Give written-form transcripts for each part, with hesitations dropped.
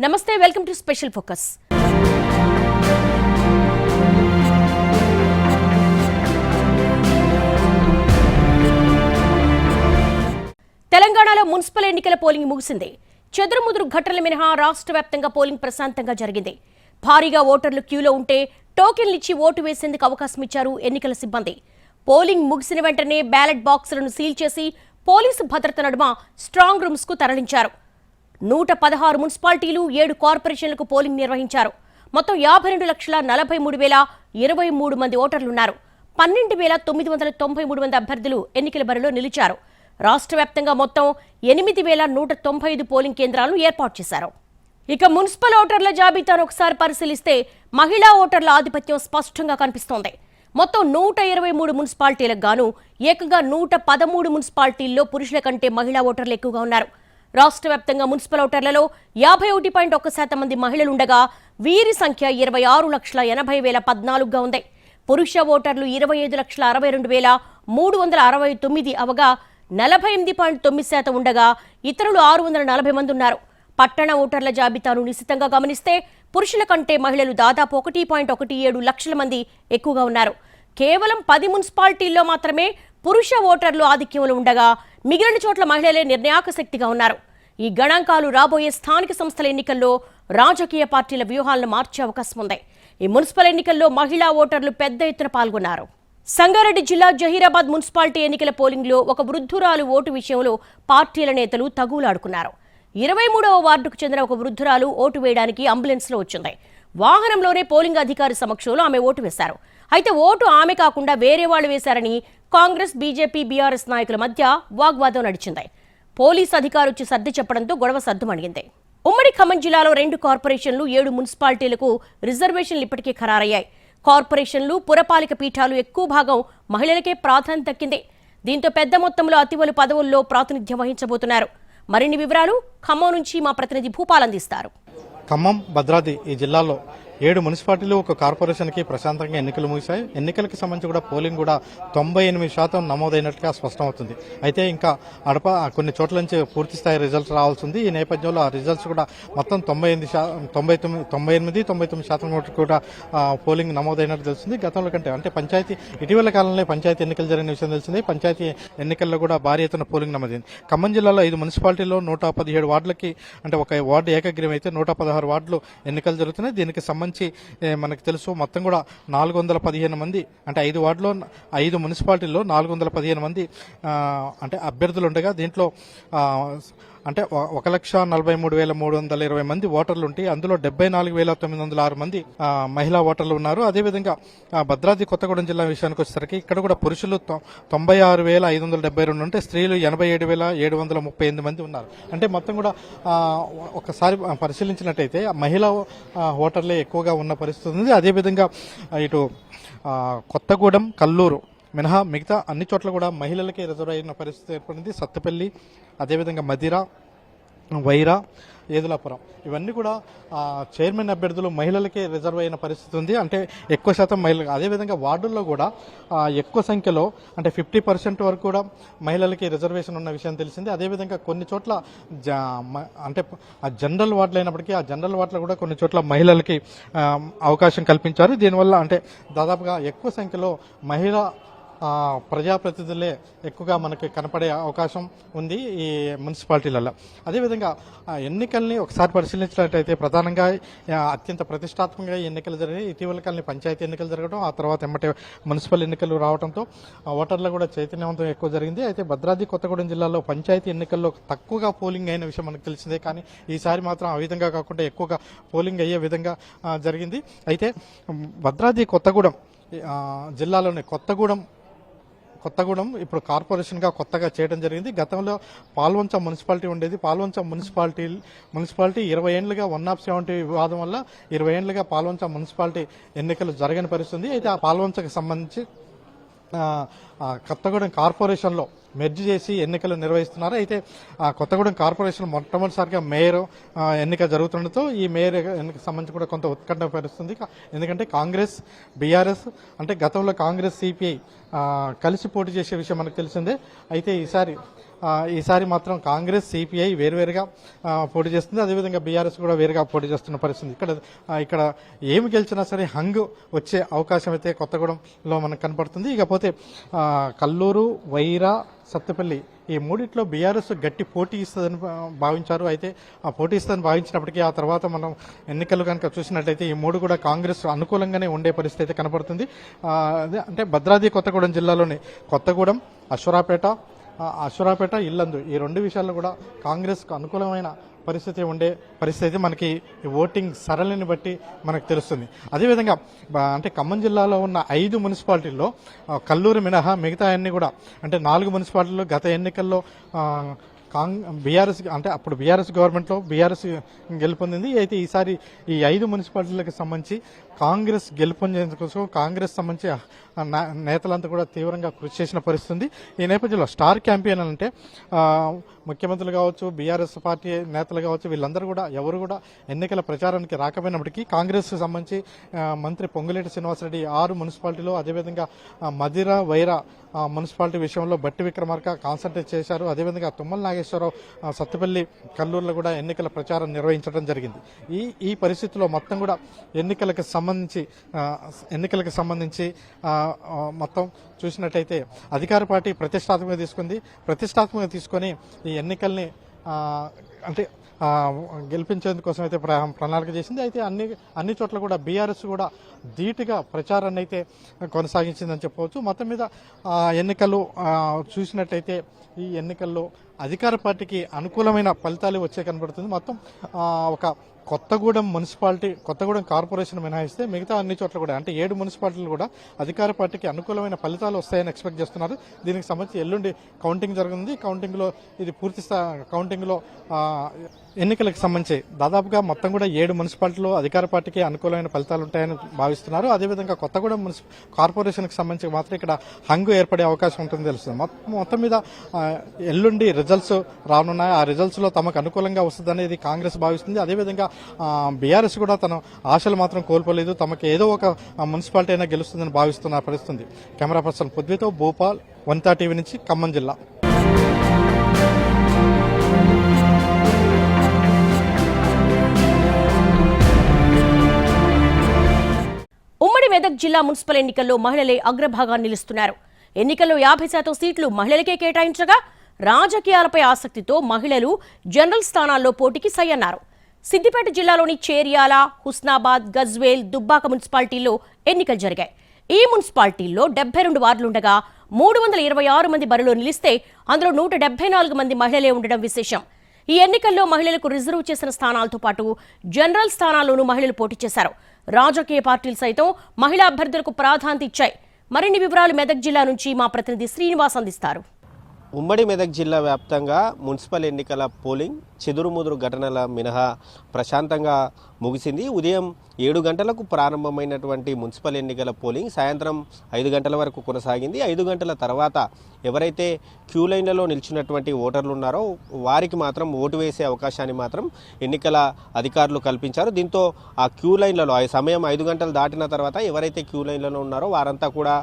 నమస్తే, welcome to special focus. తెలంగాణలో municipal ఎన్నికల పోలింగ్ ముగిసింది. చెదురుముదురు ఘటనలు మినహా రాష్ట్ర వ్యాప్తంగా పోలింగ్ ప్రశాంతంగా జరిగింది. భారీగా ఓటర్లు క్యూలో ఉంటే టోకెన్లు ఇచ్చి ఓటు వేసేందుకు అవకాశం ఇచ్చారు ఎన్నికల సిబ్బంది. పోలింగ్ ముగిసిన వెంటనే బ్యాలెట్ బాక్సులను సీల్ చేసి పోలీసు భద్రత నడుమ స్ట్రాంగ్ రూమ్స్ కు తరలించారు. 116 మున్సిపాలిటీలు 7 కార్పొరేషన్లకు పోలింగ్ నిర్వహించారు. మొత్తం 52,43,023 మంది ఓటర్లున్నారు. 12,993 మంది అభ్యర్థులు ఎన్నికల బరిలో నిలిచారు. రాష్ట్ర వ్యాప్తంగా మొత్తం 8,195 పోలింగ్ కేంద్రాలను ఏర్పాటు చేశారు. ఇక మున్సిపల్ ఓటర్ల జాబితాను ఒకసారి పరిశీలిస్తే మహిళా ఓటర్ల ఆధిపత్యం స్పష్టంగా కనిపిస్తోంది. మొత్తం 123 మున్సిపాలిటీలకు గాను ఏకంగా 113 మున్సిపాలిటీల్లో పురుషుల కంటే మహిళా ఓటర్లు ఎక్కువగా ఉన్నారు. రాష్ట్ర వ్యాప్తంగా మున్సిపల్ ఓటర్లలో 51.1% మంది మహిళలుండగా వీరి సంఖ్య 26,80,014గా ఉంది. పురుష ఓటర్లు 25,62,369 అవగా 48.9% ఉండగా ఇతరులు 640 మంది ఉన్నారు. పట్టణ ఓటర్ల జాబితాను నిశితంగా గమనిస్తే పురుషుల కంటే మహిళలు దాదాపు 1.17 లక్షల మంది ఎక్కువగా ఉన్నారు. కేవలం 10 మున్సిపాలిటీల్లో మాత్రమే పురుష ఓటర్లు ఆధిక్యంలో ఉండగా మిగిలిన చోట్ల మహిళలే నిర్ణాయక శక్తిగా ఉన్నారు. ఈ గణాంకాలు రాబోయే స్థానిక సంస్థల ఎన్నికల్లో రాజకీయ పార్టీల వ్యూహాలను మార్చే అవకాశం ఉంది. ఈ మున్సిపల్ ఎన్నికల్లో మహిళా ఓటర్లు పెద్ద ఎత్తున పాల్గొన్నారు. సంగారెడ్డి జిల్లా జహీరాబాద్ మున్సిపాలిటీ ఎన్నికల పోలింగ్లో ఒక వృద్ధురాలు ఓటు విషయంలో పార్టీల నేతలు తగులాడుకున్నారు. 23వ వార్డుకు చెందిన ఒక వృద్ధురాలు ఓటు వేయడానికి అంబులెన్స్లో వచ్చింది. వాహనంలోనే పోలింగ్ అధికారి సమక్షంలో ఆమె ఓటు వేశారు. అయితే ఓటు ఆమె కాకుండా వేరే వాళ్లు వేశారని కాంగ్రెస్, బీజేపీ, బీఆర్ఎస్ నాయకుల మధ్య వాగ్వాదం నడిచింది. పోలీసు అధికారి వచ్చి సర్ది చెప్పడంతో గొడవ సద్దుమణిగింది. ఉమ్మడి ఖమ్మం జిల్లాలో 2 కార్పొరేషన్లు, 7 మున్సిపాలిటీలకు రిజర్వేషన్లు ఇప్పటికే ఖరారయ్యాయి. కార్పొరేషన్లు, పురపాలిక పీఠాలు ఎక్కువ భాగం మహిళలకే ప్రాధాన్యత దక్కింది. దీంతో పెద్ద మొత్తంలో అతివలు పదవుల్లో ప్రాతినిధ్యం వహించబోతున్నారు. మరిన్ని వివరాలు ఖమ్మం నుంచి మా ప్రతినిధి భూపాల్ అందిస్తారు. ఖమ్మం, భద్రాద్రి ఈ జిల్లాలో 7 మున్సిపాలిటీలు, ఒక కార్పొరేషన్కి ప్రశాంతంగా ఎన్నికలు ముగిశాయి. ఎన్నికలకు సంబంధించి కూడా పోలింగ్ కూడా 98% నమోదైనట్టుగా స్పష్టమవుతుంది. అయితే ఇంకా కొన్ని చోట్ల నుంచి పూర్తి స్థాయి రిజల్ట్స్ రావాల్సి ఉంది. ఈ నేపథ్యంలో ఆ రిజల్ట్స్ కూడా మొత్తం 99% కూడా పోలింగ్ నమోదైనట్టు తెలుస్తుంది. గతంలో కంటే అంటే ఇటీవల కాలంలో పంచాయతీ ఎన్నికలు జరిగిన విషయం తెలిసింది. పంచాయతీ ఎన్నికల్లో కూడా భారీ ఎత్తున పోలింగ్ నమోదైంది. ఖమ్మం జిల్లాలో 5 మున్సిపాలిటీల్లో 117 వార్డులకి అంటే ఒక వార్డు ఏకగ్రీవం అయితే 116 వార్డులు ఎన్నికలు జరుగుతున్నాయి. దీనికి సంబంధించి మనకు తెలుసు మొత్తం కూడా 415 మంది అంటే 5 వార్డులో 5 మున్సిపాలిటీల్లో 415 మంది అంటే అభ్యర్థులు ఉండగా దీంట్లో అంటే 1,43,320 మంది ఓటర్లు ఉంటే అందులో 74,906 మంది మహిళా ఓటర్లు ఉన్నారు. అదేవిధంగా భద్రాద్రి కొత్తగూడెం జిల్లా విషయానికి వచ్చేసరికి ఇక్కడ కూడా పురుషులు 96,572 ఉంటే స్త్రీలు 87,738 మంది ఉన్నారు. అంటే మొత్తం కూడా ఒకసారి పరిశీలించినట్టయితే మహిళా ఓటర్లే ఎక్కువగా ఉన్న పరిస్థితి ఉంది. అదేవిధంగా ఇటు కొత్తగూడెం, కల్లూరు మినహా మిగతా అన్ని చోట్ల కూడా మహిళలకే రిజర్వ్ అయిన పరిస్థితి ఏర్పడింది. సత్తపల్లి, అదేవిధంగా మదిర, వైరా, ఏదులాపురం ఇవన్నీ కూడా చైర్మన్ అభ్యర్థులు మహిళలకే రిజర్వ్ అయిన పరిస్థితి ఉంది. అంటే ఎక్కువ శాతం మహిళలు. అదేవిధంగా వార్డుల్లో కూడా ఎక్కువ సంఖ్యలో అంటే 50% వరకు కూడా మహిళలకి రిజర్వేషన్ ఉన్న విషయం తెలిసింది. అదేవిధంగా కొన్ని చోట్ల అంటే జనరల్ వార్డులు అయినప్పటికీ ఆ జనరల్ వార్డులో కూడా కొన్ని చోట్ల మహిళలకి అవకాశం కల్పించారు. దీనివల్ల అంటే దాదాపుగా ఎక్కువ సంఖ్యలో మహిళా ప్రజాప్రతినిధులే ఎక్కువగా మనకి కనపడే అవకాశం ఉంది ఈ మున్సిపాలిటీలలో. అదేవిధంగా ఎన్నికల్ని ఒకసారి పరిశీలించినట్లయితే ప్రధానంగా అత్యంత ప్రతిష్టాత్మకంగా ఎన్నికలు జరిగాయి. ఇటీవల కాలంలో పంచాయతీ ఎన్నికలు జరగడం, ఆ తర్వాత ఎమ్మటే మున్సిపల్ ఎన్నికలు రావడంతో ఓటర్లు కూడా చైతన్యవంతం ఎక్కువ జరిగింది. అయితే భద్రాద్రి కొత్తగూడెం జిల్లాలో పంచాయతీ ఎన్నికల్లో తక్కువగా పోలింగ్ అయిన విషయం మనకు తెలిసిందే. కానీ ఈసారి మాత్రం ఆ విధంగా కాకుండా ఎక్కువగా పోలింగ్ అయ్యే విధంగా జరిగింది. అయితే భద్రాద్రి కొత్తగూడెం జిల్లాలోని కొత్తగూడెం ఇప్పుడు కార్పొరేషన్గా కొత్తగా చేయడం జరిగింది. గతంలో పాల్వంచ మున్సిపాలిటీ ఉండేది. పాల్వంచ మున్సిపాలిటీ 20 ఏళ్లుగా 170 వివాదం వల్ల 20 ఏళ్లుగా పాల్వంచ మున్సిపాలిటీ ఎన్నికలు జరగని పరిస్థితి. అయితే ఆ పాల్వంచకు సంబంధించి కొత్తగూడెం కార్పొరేషన్లో మెర్జ్ చేసి ఎన్నికలు నిర్వహిస్తున్నారు. అయితే కొత్తగూడెం కార్పొరేషన్ మొట్టమొదటిసారిగా మేయర్ ఎన్నిక జరుగుతుండటంతో ఈ మేయర్ ఎన్నికకు సంబంధించి కూడా కొంత ఉత్కంఠ పరిస్థితుంది. ఎందుకంటే కాంగ్రెస్, బీఆర్ఎస్ అంటే గతంలో కాంగ్రెస్, సిపిఐ కలిసి పోటీ చేసే విషయం మనకు తెలిసిందే. అయితే ఈసారి ఈసారి మాత్రం కాంగ్రెస్ సిపిఐ వేరువేరుగా పోటీ చేస్తుంది. అదేవిధంగా బీఆర్ఎస్ కూడా వేరుగా పోటీ చేస్తున్న పరిస్థితి. ఇక్కడ ఏమి గెలిచినా సరే హంగు వచ్చే అవకాశం అయితే కొత్తగూడెంలో మనకు కనపడుతుంది. ఇకపోతే కల్లూరు, వైరా, సత్తెపల్లి ఈ మూడిట్లో బీఆర్ఎస్ గట్టి పోటీ ఇస్తుందని భావించారు. అయితే ఆ పోటీ ఇస్తుందని భావించినప్పటికీ ఆ తర్వాత మనం ఎన్నికలు కనుక చూసినట్లయితే ఈ మూడు కూడా కాంగ్రెస్ అనుకూలంగానే ఉండే పరిస్థితి అయితే కనపడుతుంది. అంటే భద్రాద్రి కొత్తగూడెం జిల్లాలోని కొత్తగూడెం, అశ్వరాపేట, ఇల్లందు ఈ రెండు విషయాల్లో కూడా కాంగ్రెస్కు అనుకూలమైన పరిస్థితి మనకి ఓటింగ్ సరళిని బట్టి మనకు తెలుస్తుంది. అదేవిధంగా అంటే ఖమ్మం జిల్లాలో ఉన్న 5 మున్సిపాలిటీల్లో కల్లూరు మినహా మిగతా అన్ని కూడా అంటే 4 మున్సిపాలిటీలు గత ఎన్నికల్లో బీఆర్ఎస్ అంటే అప్పుడు బీఆర్ఎస్ గవర్నమెంట్లో బీఆర్ఎస్ గెలుపొందింది. అయితే ఈసారి ఈ 5 మున్సిపాలిటీలకు సంబంధించి కాంగ్రెస్ గెలుపొందేందుకోసం కాంగ్రెస్ సంబంధించి నేతలంతా కూడా తీవ్రంగా కృషి చేసిన పరిస్థితి. ఈ నేపథ్యంలో స్టార్ క్యాంపెయిన్ అంటే ముఖ్యమంత్రులు కావచ్చు, బీఆర్ఎస్ పార్టీ నేతలు కావచ్చు, వీళ్ళందరూ కూడా ఎవరు కూడా ఎన్నికల ప్రచారానికి రాకపోయినప్పటికీ కాంగ్రెస్ సంబంధించి మంత్రి పొంగులేటి శ్రీనివాసరెడ్డి 6 మున్సిపాలిటీలు, అదేవిధంగా మదిర, వైరా మున్సిపాలిటీ విషయంలో బట్టి విక్రమార్క కాన్సన్ట్రేట్ చేశారు. అదేవిధంగా తుమ్మల నాగేశ్వరరావు సత్తెపల్లి, కల్లూరులో కూడా ఎన్నికల ప్రచారం నిర్వహించడం జరిగింది. ఈ పరిస్థితుల్లో మొత్తం కూడా ఎన్నికలకు సంబంధించి మొత్తం చూసినట్టయితే అధికార పార్టీ ప్రతిష్టాత్మకంగా తీసుకొని ఈ ఎన్నికల్ని అంటే గెలిపించేందుకోసం అయితే ప్రణాళిక చేసింది. అయితే అన్ని చోట్ల కూడా బీఆర్ఎస్ కూడా ధీటుగా ప్రచారాన్ని అయితే కొనసాగించిందని చెప్పవచ్చు. మొత్తం మీద ఎన్నికలు చూసినట్టయితే ఈ ఎన్నికల్లో అధికార పార్టీకి అనుకూలమైన ఫలితాలు వచ్చే కనబడుతుంది. మొత్తం ఒక కొత్తగూడెం కార్పొరేషన్ మినహాయిస్తే మిగతా అన్ని చోట్ల కూడా అంటే 7 మున్సిపాలిటీలు కూడా అధికార పార్టీకి అనుకూలమైన ఫలితాలు వస్తాయని ఎక్స్పెక్ట్ చేస్తున్నారు. దీనికి సంబంధించి ఎల్లుండి కౌంటింగ్ జరగనుంది. ఇది పూర్తి కౌంటింగ్లో ఎన్నికలకు సంబంధించి దాదాపుగా మొత్తం కూడా 7 మున్సిపాలిటీలో అధికార పార్టీకి అనుకూలమైన ఫలితాలు ఉంటాయని భావిస్తున్నారు. అదేవిధంగా కొత్తగూడెం కార్పొరేషన్కి సంబంధించి మాత్రం ఇక్కడ హంగు ఏర్పడే అవకాశం ఉంటుందని తెలుస్తుంది. మొత్తం మీద ఎల్లుండి రిజల్ట్స్ రానున్నాయి. ఆ రిజల్ట్స్లో తమకు అనుకూలంగా వస్తుందనేది కాంగ్రెస్ భావిస్తుంది. అదేవిధంగా బీఆర్ఎస్ కూడా తన ఆశలు మాత్రం కోల్పోలేదు. తమకు ఏదో ఒక మున్సిపాలిటీ అయినా గెలుస్తుందని భావిస్తున్న పరిస్థితి. కెమెరా పర్సన్ పృథ్వీతో భూపాల్, వనితా టీవీ నుంచి ఖమ్మం జిల్లా. ఉమ్మడి మెదక్ జిల్లా మున్సిపల్ ఎన్నికల్లో మహిళలే అగ్రభాగాన్ని నిలుస్తున్నారు. ఎన్నికల్లో 50% సీట్లు మహిళలకే కేటాయించగా రాజకీయాలపై ఆసక్తితో మహిళలు జనరల్ స్థానాల్లో పోటీకి సై అన్నారు. సిద్దిపేట జిల్లాలోని చేర్యాల, హుస్నాబాద్, గజ్వేల్, దుబ్బాక మున్సిపాలిటీల్లో ఎన్నికలు జరిగాయి. ఈ మున్సిపాలిటీల్లో 72 వార్డులుండగా 326 మంది బరిలో నిలిస్తే అందులో 174 మంది మహిళలే ఉండడం విశేషం. ఈ ఎన్నికల్లో మహిళలకు రిజర్వ్ చేసిన స్థానాలతో పాటు జనరల్ స్థానాల్లోనూ మహిళలు పోటీ చేశారు. రాజకీయ పార్టీలు సైతం మహిళా అభ్యర్థులకు ప్రాధాన్యత ఇచ్చాయి. మరిన్ని వివరాలు మెదక్ జిల్లా నుంచి మా ప్రతినిధి శ్రీనివాస్ అందిస్తారు. ఉమ్మడి మెదక్ జిల్లా వ్యాప్తంగా మున్సిపల్ ఎన్నికల పోలింగ్ చెదురుముదురు ఘటనల మినహా ప్రశాంతంగా ముగిసింది. ఉదయం 7 గంటలకు ప్రారంభమైనటువంటి మున్సిపల్ ఎన్నికల పోలింగ్ సాయంత్రం 5 గంటల వరకు కొనసాగింది. 5 గంటల తర్వాత ఎవరైతే క్యూ లైన్లలో నిలిచినటువంటి ఓటర్లు ఉన్నారో వారికి మాత్రం ఓటు వేసే అవకాశాన్ని మాత్రం ఎన్నికల అధికారులు కల్పించారు. దీంతో ఆ క్యూ లైన్లలో ఆ సమయం 5 గంటలు దాటిన తర్వాత ఎవరైతే క్యూ లైన్లలో ఉన్నారో వారంతా కూడా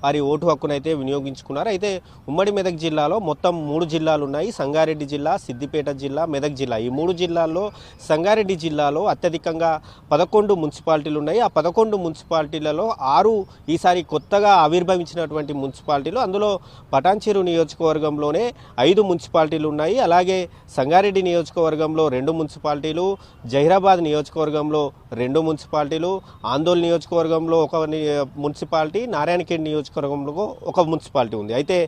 వారి ఓటు హక్కునైతే వినియోగించుకున్నారు. అయితే ఉమ్మడి మెదక్ జిల్లాలో మొత్తం 3 జిల్లాలు ఉన్నాయి. సంగారెడ్డి జిల్లా, సిద్దిపేట జిల్లా, మెదక్ జిల్లా. ఈ 3 జిల్లాల్లో సంగారెడ్డి జిల్లాలో అత్యధికంగా 11 మున్సిపాలిటీలు ఉన్నాయి. ఆ 11 మున్సిపాలిటీలలో 6 ఈసారి కొత్తగా ఆవిర్భవించినటువంటి మున్సిపాలిటీలు. అందులో పటాన్చెరు నియోజకవర్గంలోనే 5 మున్సిపాలిటీలు ఉన్నాయి. అలాగే సంగారెడ్డి నియోజకవర్గంలో 2 మున్సిపాలిటీలు, జహీరాబాద్ నియోజకవర్గంలో 2 మున్సిపాలిటీలు, ఆందోళన నియోజకవర్గంలో 1 మున్సిపాలిటీ, నారాయణఖేడ్ నియోజకవర్గంలో 1 మున్సిపాలిటీ ఉంది. అయితే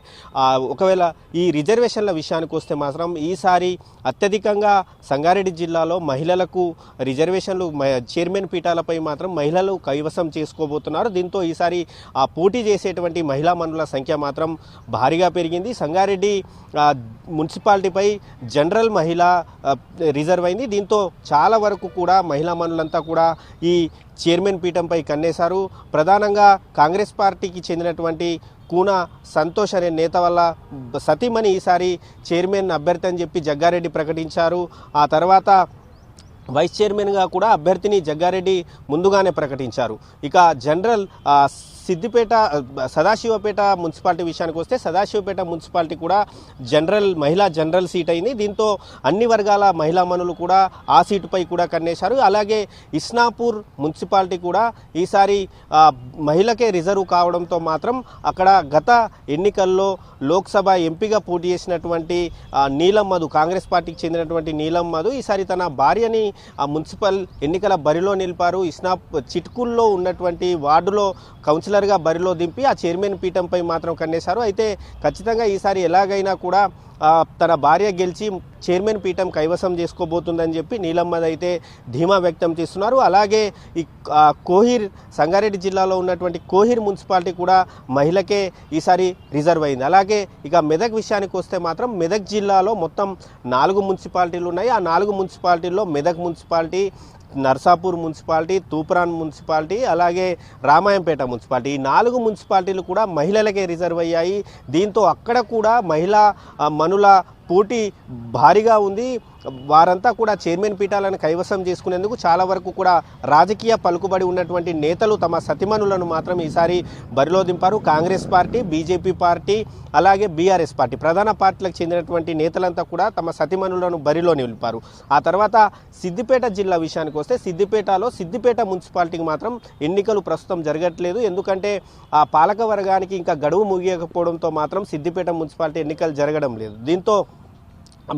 ఒకవేళ ఈ రిజర్వేషన్ల విషయానికి వస్తే మాత్రం ఈసారి అత్యధికంగా సంగారెడ్డి జిల్లాలో మహిళలకు రిజర్వేషన్లు చైర్మన్ పీఠాలపై మాత్రం మహిళలు కైవసం చేసుకోబోతున్నారు. దీంతో ఈసారి ఆ పోటీ చేసేటువంటి మహిళా మనుల సంఖ్య మాత్రం భారీగా పెరిగింది. సంగారెడ్డి మున్సిపాలిటీపై జనరల్ మహిళ రిజర్వ్ అయింది. దీంతో చాలా వరకు కూడా మహిళా మనులంతా కూడా ఈ చైర్మన్ పీఠంపై కన్నేశారు. ప్రధానంగా కాంగ్రెస్ పార్టీకి చెందినటువంటి కూన సంతోష్ అనే నేత వల్ల సతీమణి ఈసారి చైర్మన్ అభ్యర్థి అని చెప్పి జగ్గారెడ్డి ప్రకటించారు. ఆ తర్వాత వైస్ చైర్మన్గా కూడా అభ్యర్థిని జగ్గారెడ్డి ముందుగానే ప్రకటించారు. ఇక జనరల్ సిద్దిపేట సదాశివపేట మున్సిపాలిటీ విషయానికి వస్తే సదాశివపేట మున్సిపాలిటీ కూడా మహిళా జనరల్ సీట్ అయింది. దీంతో అన్ని వర్గాల మహిళా మనులు కూడా ఆ సీటుపై కూడా కన్నేశారు. అలాగే ఇస్నాపూర్ మున్సిపాలిటీ కూడా ఈసారి మహిళకే రిజర్వ్ కావడంతో మాత్రం అక్కడ గత ఎన్నికల్లో లోక్సభ ఎంపీగా పోటీ చేసినటువంటి నీలం మధు, కాంగ్రెస్ పార్టీకి చెందినటువంటి నీలం మధు ఈసారి తన భార్యని ఆ మున్సిపల్ ఎన్నికల బరిలో నిలిపారు. చిట్కుల్లో ఉన్నటువంటి వార్డులో కౌన్సిలర్గా బరిలో దింపి ఆ చైర్మన్ పీఠంపై మాత్రం కన్నేశారు. అయితే ఖచ్చితంగా ఈసారి ఎలాగైనా కూడా తన భార్య గెలిచి చైర్మన్ పీఠం కైవసం చేసుకోబోతుందని చెప్పి నీలమ్మద్ అయితే ధీమా వ్యక్తం చేస్తున్నారు. అలాగే ఈ కోహిర్, సంగారెడ్డి జిల్లాలో ఉన్నటువంటి కోహిర్ మున్సిపాలిటీ కూడా మహిళకే ఈసారి రిజర్వ్ అయింది. అలాగే ఇక మెదక్ విషయానికి వస్తే మాత్రం మెదక్ జిల్లాలో మొత్తం 4 మున్సిపాలిటీలు ఉన్నాయి. ఆ 4 మున్సిపాలిటీల్లో Medak municipality, Narsapur municipality, Toopran municipality, అలాగే రామాయంపేట మున్సిపాలిటీ, ఈ 4 మున్సిపాలిటీలు కూడా మహిళలకే రిజర్వ్ అయ్యాయి. దీంతో అక్కడ కూడా మహిళా మనుల పోటీ భారీగా ఉంది. వారంతా కూడా చైర్మన్ పీఠాలను కైవసం చేసుకునేందుకు చాలా వరకు కూడా రాజకీయ పలుకుబడి ఉన్నటువంటి నేతలు తమ సతిమనులను మాత్రం ఈసారి బరిలో దింపారు. కాంగ్రెస్ పార్టీ, బీజేపీ పార్టీ, అలాగే బీఆర్ఎస్ పార్టీ ప్రధాన పార్టీలకు చెందినటువంటి నేతలంతా కూడా తమ సతిమనులను బరిలో నిలిపారు. ఆ తర్వాత సిద్దిపేట జిల్లా విషయానికి వస్తే సిద్దిపేటలో సిద్దిపేట మున్సిపాలిటీకి మాత్రం ఎన్నికలు ప్రస్తుతం జరగట్లేదు. ఎందుకంటే ఆ పాలక వర్గానికి ఇంకా గడువు ముగియకపోవడంతో మాత్రం సిద్దిపేట మున్సిపాలిటీ ఎన్నికలు జరగడం లేదు. దీంతో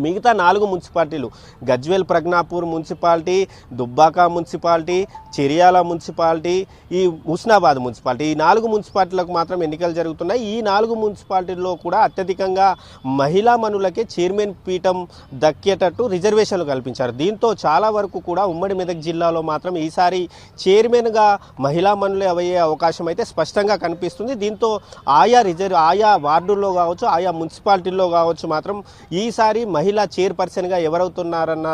మిగతా 4 మున్సిపాలిటీలు Gajwel Pragnapur municipality, Dubbaka municipality, Cheriyal municipality, ఈ హుస్నాబాద్ మున్సిపాలిటీ, ఈ 4 మున్సిపాలిటీలకు మాత్రం ఎన్నికలు జరుగుతున్నాయి. ఈ 4 మున్సిపాలిటీల్లో కూడా అత్యధికంగా మహిళా మనులకే చైర్మన్ పీఠం దక్కేటట్టు రిజర్వేషన్లు కల్పించారు. దీంతో చాలా వరకు కూడా ఉమ్మడి మెదక్ జిల్లాలో మాత్రం ఈసారి చైర్మన్గా మహిళా మనులే అయ్యే అవకాశం అయితే స్పష్టంగా కనిపిస్తుంది. దీంతో ఆయా వార్డుల్లో కావచ్చు, ఆయా మున్సిపాలిటీల్లో కావచ్చు మాత్రం ఈసారి మహిళా చైర్పర్సన్గా ఎవరవుతున్నారన్న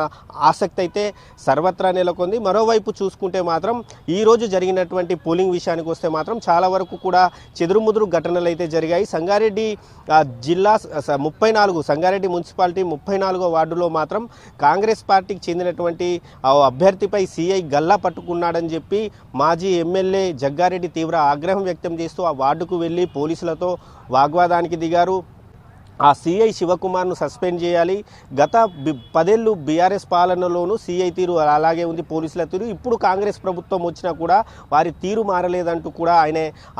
ఆసక్తి అయితే సర్వత్రా నెలకొంది. మరోవైపు చూసుకుంటే మాత్రం ఈరోజు జరిగినటువంటి పోలింగ్ విషయానికి వస్తే మాత్రం చాలా వరకు కూడా చెదురుముదురు ఘటనలు అయితే జరిగాయి. సంగారెడ్డి జిల్లా 34 సంగారెడ్డి మున్సిపాలిటీ 34వ వార్డులో మాత్రం కాంగ్రెస్ పార్టీకి చెందినటువంటి అభ్యర్థిపై సిఐ గల్లా పట్టుకున్నాడని చెప్పి మాజీ ఎమ్మెల్యే జగ్గారెడ్డి తీవ్ర ఆగ్రహం వ్యక్తం చేస్తూ ఆ వార్డుకు వెళ్ళి పోలీసులతో వాగ్వాదానికి దిగారు. ఆ సిఐ శివకుమార్ను సస్పెండ్ చేయాలి. గత 10 ఏళ్ళు బీఆర్ఎస్ పాలనలోనూ సిఐ తీరు అలాగే ఉంది, పోలీసుల తీరు. ఇప్పుడు కాంగ్రెస్ ప్రభుత్వం వచ్చినా కూడా వారి తీరు మారలేదంటూ కూడా ఆయన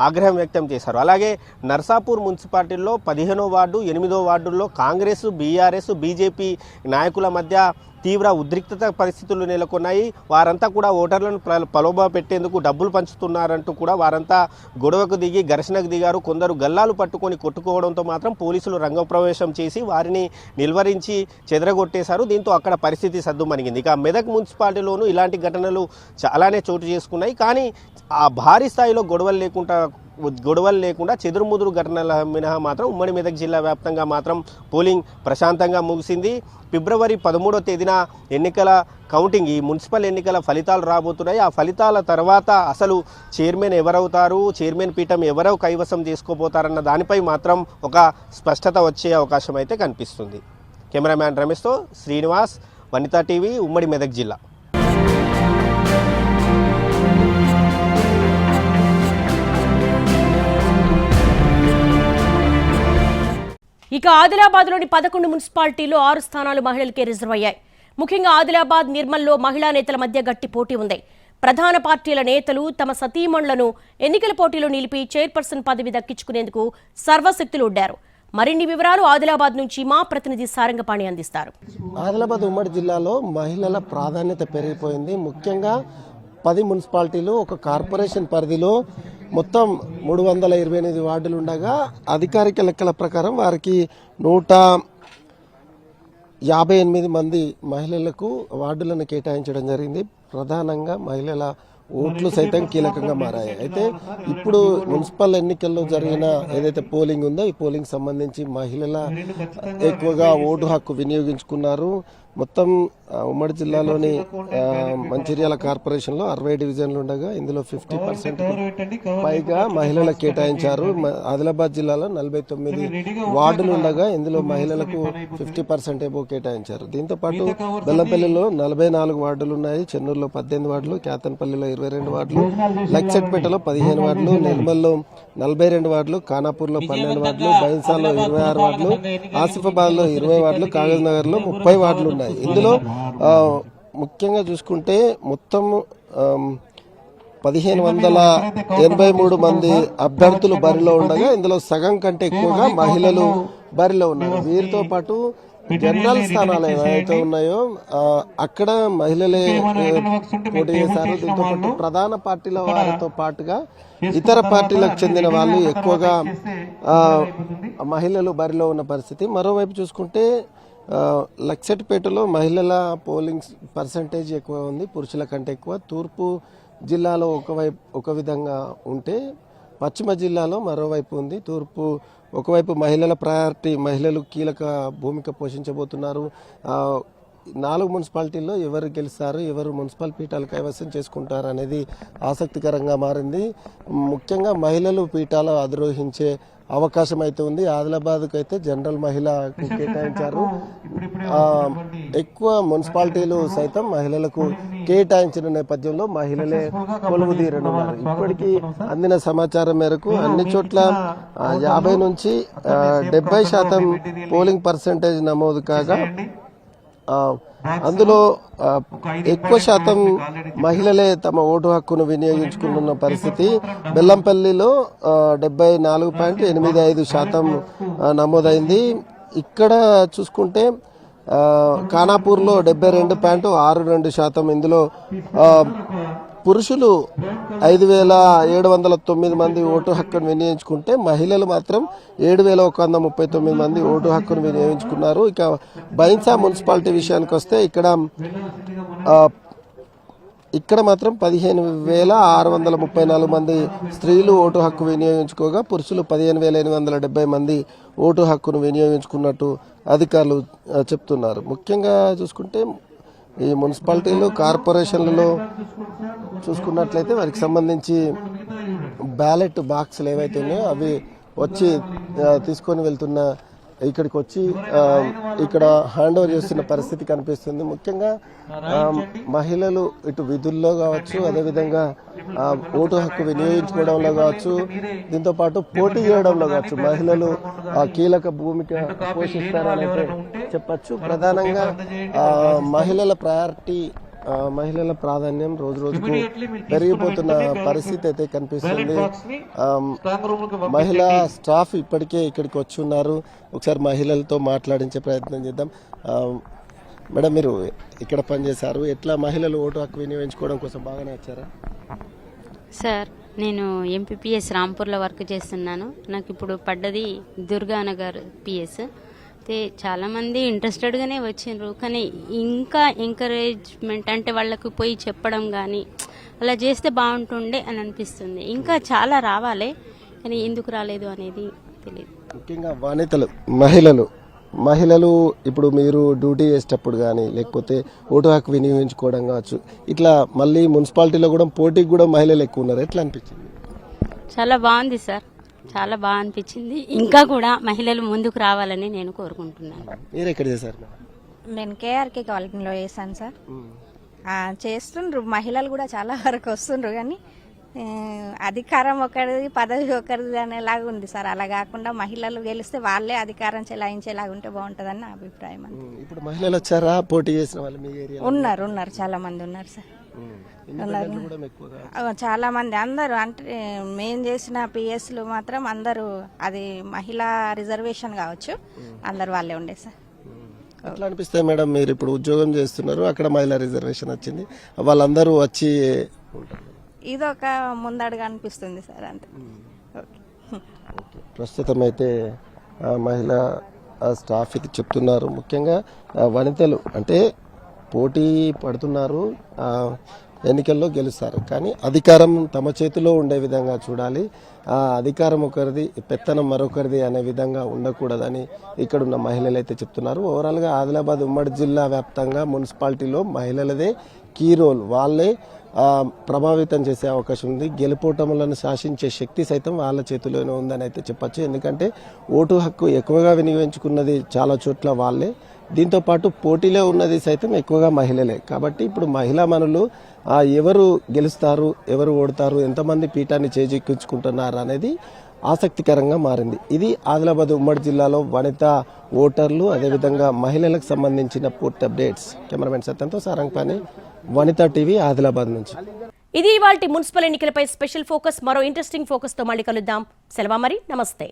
ఆగ్రహం వ్యక్తం చేశారు. అలాగే నర్సాపూర్ మున్సిపాలిటీలో 15వ వార్డు, 8వ వార్డుల్లో కాంగ్రెస్, బీఆర్ఎస్, బీజేపీ నాయకుల మధ్య తీవ్ర ఉద్రిక్తత పరిస్థితులు నెలకొన్నాయి. వారంతా కూడా ఓటర్లను ప్రలోభ పెట్టేందుకు డబ్బులు పంచుతున్నారంటూ కూడా వారంతా గొడవకు దిగి ఘర్షణకు దిగారు. కొందరు గల్లాలు పట్టుకొని కొట్టుకోవడంతో మాత్రం పోలీసులు రంగప్రవేశం చేసి వారిని నిల్వరించి చెదరగొట్టేశారు. దీంతో అక్కడ పరిస్థితి సద్దుమణిగింది. ఇక మెదక్ మున్సిపాలిటీలోనూ ఇలాంటి ఘటనలు చాలానే చోటు చేసుకున్నాయి. కానీ ఆ భారీ స్థాయిలో గొడవలు లేకుండా చెదురుముదురు ఘటనల మినహా మాత్రం ఉమ్మడి మెదక్ జిల్లా వ్యాప్తంగా మాత్రం పోలింగ్ ప్రశాంతంగా ముగిసింది. ఫిబ్రవరి 13వ తేదీన ఎన్నికల కౌంటింగ్, ఈ మున్సిపల్ ఎన్నికల ఫలితాలు రాబోతున్నాయి. ఆ ఫలితాల తర్వాత అసలు చైర్మన్ ఎవరవుతారు, చైర్మన్ పీఠం ఎవరో కైవసం చేసుకోబోతారన్న దానిపై మాత్రం ఒక స్పష్టత వచ్చే అవకాశం అయితే కనిపిస్తుంది. కెమెరామ్యాన్ రమేష్తో శ్రీనివాస్, వనితా టీవీ, ఉమ్మడి మెదక్ జిల్లా. ఇక ఆదిలాబాద్లోని 11 మున్సిపాలిటీలో 6 స్థానాలు మహిళలకే రిజర్వ్ అయ్యాయి. ముఖ్యంగా ఆదిలాబాద్, నిర్మల్లో మహిళా నేతల మధ్య గట్టి పోటీ ఉంది. ప్రధాన పార్టీల నేతలు తమ సతీమణులను ఎన్నికల పోటీలో నిలిపి చైర్పర్సన్ పదవి దక్కించుకునేందుకు సర్వశక్తులు ఒడ్డారు. మరిన్ని వివరాలు ఆదిలాబాద్ నుంచి మా ప్రతినిధి సారంగపాణి అందిస్తారు. ఆదిలాబాద్ ఉమ్మడి జిల్లాలో మహిళల ప్రాధాన్యత పెరిగిపోయింది. ముఖ్యంగా 10 మున్సిపాలిటీలు, ఒక కార్పొరేషన్ పరిధిలో మొత్తం 328 వార్డులు ఉండగా అధికారిక లెక్కల ప్రకారం వారికి 158 మంది మహిళలకు వార్డులను కేటాయించడం జరిగింది. ప్రధానంగా మహిళల ఓట్లు సైతం కీలకంగా మారాయి. అయితే ఇప్పుడు మున్సిపల్ ఎన్నికల్లో జరిగిన ఏదైతే పోలింగ్ ఉందో ఈ పోలింగ్ సంబంధించి మహిళల ఎక్కువగా ఓటు హక్కు వినియోగించుకున్నారు. మొత్తం ఉమ్మడి జిల్లాలోని మంచిర్యాల కార్పొరేషన్లో 60 డివిజన్లు ఉండగా ఇందులో 50% పైగా మహిళలకు కేటాయించారు. ఆదిలాబాద్ జిల్లాలో 49 వార్డులు ఉండగా ఇందులో మహిళలకు 50% ఏమో కేటాయించారు. దీంతో పాటు బెల్లంపల్లిలో 44 వార్డులు ఉన్నాయి, చెన్నూరులో 18 వార్డులు, కేతన్పల్లిలో 22 వార్డులు, లక్చెట్పేటలో 15 వార్డులు, నిర్మల్లో 42 వార్డులు, ఖానాపూర్లో 12 వార్డులు, బైన్సాలో 26 వార్డులు, ఆసిఫాబాద్లో 20 వార్డులు, కాగజ్ నగర్లో 30 వార్డులు ఉన్నాయి. ఇందులో ముఖ్యంగా చూసుకుంటే మొత్తం 1583 మంది అభ్యర్థులు బరిలో ఉండగా ఇందులో సగం కంటే ఎక్కువగా మహిళలు బరిలో ఉన్నారు. వీరితో పాటు జనరల్ స్థానాలు ఏవైతే ఉన్నాయో అక్కడ మహిళలే పోటీ చేశారు. దీంతో పాటు ప్రధాన పార్టీల వారితో పాటుగా ఇతర పార్టీలకు చెందిన వాళ్ళు ఎక్కువగా మహిళలు బరిలో ఉన్న పరిస్థితి. మరోవైపు చూసుకుంటే లక్చెట్పేటలో మహిళల పోలింగ్ పర్సంటేజ్ ఎక్కువ ఉంది, పురుషుల కంటే ఎక్కువ. తూర్పు జిల్లాలో ఒక విధంగా ఉంటే పశ్చిమ జిల్లాలో మరోవైపు ఉంది. తూర్పు ఒకవైపు మహిళల ప్రయారిటీ, మహిళలు కీలక భూమిక పోషించబోతున్నారు. 4 మున్సిపాలిటీల్లో ఎవరు గెలుస్తారు, ఎవరు మున్సిపల్ పీఠాలు కైవసం చేసుకుంటారు అనేది ఆసక్తికరంగా మారింది. ముఖ్యంగా మహిళలు పీఠాలు అధిరోహించే అవకాశం అయితే ఉంది. ఆదిలాబాద్కు అయితే జనరల్ మహిళకు కేటాయించారు. ఎక్కువ మున్సిపాలిటీలు సైతం మహిళలకు కేటాయించిన నేపథ్యంలో మహిళలే కొలువు తీరనున్నారు. ఇప్పటికీ అందిన సమాచారం మేరకు అన్ని చోట్ల 50 నుంచి 70% పోలింగ్ పర్సంటేజ్ నమోదు కాగా అందులో ఎక్కువ శాతం మహిళలే తమ ఓటు హక్కును వినియోగించుకుంటున్న పరిస్థితి. బెల్లంపల్లిలో 74.85% నమోదైంది. ఇక్కడ చూసుకుంటే ఖానాపూర్లో 72.62%. ఇందులో పురుషులు 5709 మంది ఓటు హక్కును వినియోగించుకుంటే మహిళలు మాత్రం 7139 మంది ఓటు హక్కును వినియోగించుకున్నారు. ఇక బైన్సా మున్సిపాలిటీ విషయానికి వస్తే ఇక్కడ మాత్రం 15,634 మంది స్త్రీలు ఓటు హక్కు వినియోగించుకోగా పురుషులు 15,870 మంది ఓటు హక్కును వినియోగించుకున్నట్టు అధికారులు చెప్తున్నారు. ముఖ్యంగా చూసుకుంటే ఈ మున్సిపాలిటీలు కార్పొరేషన్లలో చూసుకున్నట్లయితే వారికి సంబంధించి బ్యాలెట్ బాక్సులు ఏవైతే ఉన్నాయో అవి వచ్చి తీసుకొని వెళ్తున్న ఇక్కడికి వచ్చి ఇక్కడ హ్యాండ్ ఓవర్ చేస్తున్న పరిస్థితి కనిపిస్తుంది. ముఖ్యంగా మహిళలు ఇటు విధుల్లో కావచ్చు, అదేవిధంగా ఓటు హక్కు వినియోగించుకోవడంలో కావచ్చు, దీంతో పాటు పోటీ చేయడంలో కావచ్చు మహిళలు కీలక భూమిక పోషిస్తారని చెప్పచ్చు. ప్రధానంగా మహిళల ప్రయారిటీ, మహిళల ప్రాధాన్యం రోజు రోజుకు పెరిగిపోతున్న పరిస్థితి అయితే కనిపిస్తుంది. మహిళా స్టాఫ్ ఇప్పటికే ఇక్కడికి వచ్చి ఉన్నారు. ఒకసారి మహిళలతో మాట్లాడించే ప్రయత్నం చేద్దాం. మేడం, మీరు ఇక్కడ పనిచేశారు, ఎట్లా మహిళలు ఓటు హక్కు వినియోగించుకోవడం కోసం బాగానే వచ్చారా? సార్, నేను ఎంపీపీఎస్ రాంపూర్లో వర్క్ చేస్తున్నాను. నాకు ఇప్పుడు పడ్డది దుర్గానగర్ పిఎస్. అయితే చాలామంది ఇంట్రెస్టెడ్గానే వచ్చిండ్రు, కానీ ఇంకా ఎంకరేజ్మెంట్ అంటే వాళ్ళకు పోయి చెప్పడం కానీ అలా చేస్తే బాగుంటుండే అని అనిపిస్తుంది. ఇంకా చాలా రావాలి, కానీ ఎందుకు రాలేదు అనేది తెలియదు. ముఖ్యంగా వనితలు, మహిళలు ఇప్పుడు మీరు డ్యూటీ చేసేటప్పుడు కానీ లేకపోతే ఓటు హక్కు వినియోగించుకోవడం కావచ్చు, ఇట్లా మళ్ళీ మున్సిపాలిటీలో కూడా పోటీకి కూడా మహిళలు ఎక్కువ ఉన్నారు. ఎట్లా అనిపించింది? చాలా బాగుంది సార్, చాలా బాగా అనిపించింది. ఇంకా కూడా మహిళలు ముందుకు రావాలని నేను కోరుకుంటున్నాను. మీరు ఎక్కడ చేశారు? నేను కేఆర్కే కాలనీలో చేశాను సార్. చేస్తుండ్రు మహిళలు కూడా చాలా వరకు వస్తుండ్రు, కానీ అధికారం ఒకరిది పదవి ఒకరిది అనేలాగా ఉంది సార్. అలా కాకుండా మహిళలు గెలిస్తే వాళ్ళే అధికారం చెలాయించేలాగా ఉంటే బాగుంటుందని నా అభిప్రాయం. ఇప్పుడు మహిళలు వచ్చారా పోటీ చేసిన వాళ్ళు మీ ఏరియా? ఉన్నారు, చాలా మంది ఉన్నారు సార్. చాలా మంది, అందరూ అంటే మేము చేసిన పిఎస్లు మాత్రం అందరూ అది మహిళా రిజర్వేషన్ కావచ్చు, అందరు వాళ్ళే ఉండే సార్. ఎట్లా అనిపిస్తాయి మేడం, మీరు ఇప్పుడు ఉద్యోగం చేస్తున్నారు, అక్కడ మహిళా రిజర్వేషన్ వచ్చింది, వాళ్ళందరూ వచ్చి ఇదొక ముందడుగా అనిపిస్తుంది సార్, అంతే. ప్రస్తుతం అయితే మహిళా స్టాఫ్ ఇది చెప్తున్నారు. ముఖ్యంగా వనితలు అంటే పోటీ పడుతున్నారు. ఎన్నికల్లో గెలుస్తారు. కానీ అధికారం తమ చేతిలో ఉండే విధంగా చూడాలి. ఆ అధికారం ఒకరిది, పెత్తనం మరొకరిది అనే విధంగా ఉండకూడదని ఇక్కడున్న మహిళలు అయితే చెప్తున్నారు. ఓవరాల్గా ఆదిలాబాద్ ఉమ్మడి జిల్లా వ్యాప్తంగా మున్సిపాలిటీలో మహిళలదే కీ రోల్, వాళ్ళే ప్రభావితం చేసే అవకాశం ఉంది. గెలుపోటములను శాసించే శక్తి సైతం వాళ్ళ చేతిలోనే ఉందని అయితే చెప్పచ్చు. ఎందుకంటే ఓటు హక్కు ఎక్కువగా వినియోగించుకున్నది చాలా చోట్ల వాళ్ళే, దీంతోపాటు పోటీలో ఉన్నది సైతం ఎక్కువగా మహిళలే. కాబట్టి ఇప్పుడు మహిళా మనులు ఎవరు గెలుస్తారు, ఎవరు ఓడతారు, ఎంతమంది పీఠాన్ని చేజిక్కించుకుంటున్నారు అనేది ఆసక్తికరంగా మారింది. ఇది ఆదిలాబాద్ ఉమ్మడి జిల్లాలో వనితా ఓటర్లు, అదేవిధంగా మహిళలకు సంబంధించిన పూర్తి అప్డేట్స్. కెమెరామెన్ సత్యంతో సారంగపాణి, వనితా టీవీ, ఆదిలాబాద్ నుంచి. ఇది ఇవాల్టి మున్సిపల్ ఎన్నికలపై స్పెషల్ ఫోకస్. మరో ఇంట్రెస్టింగ్ ఫోకస్ తో మళ్ళీ కలుద్దాం. సెలవు మరి, నమస్తే.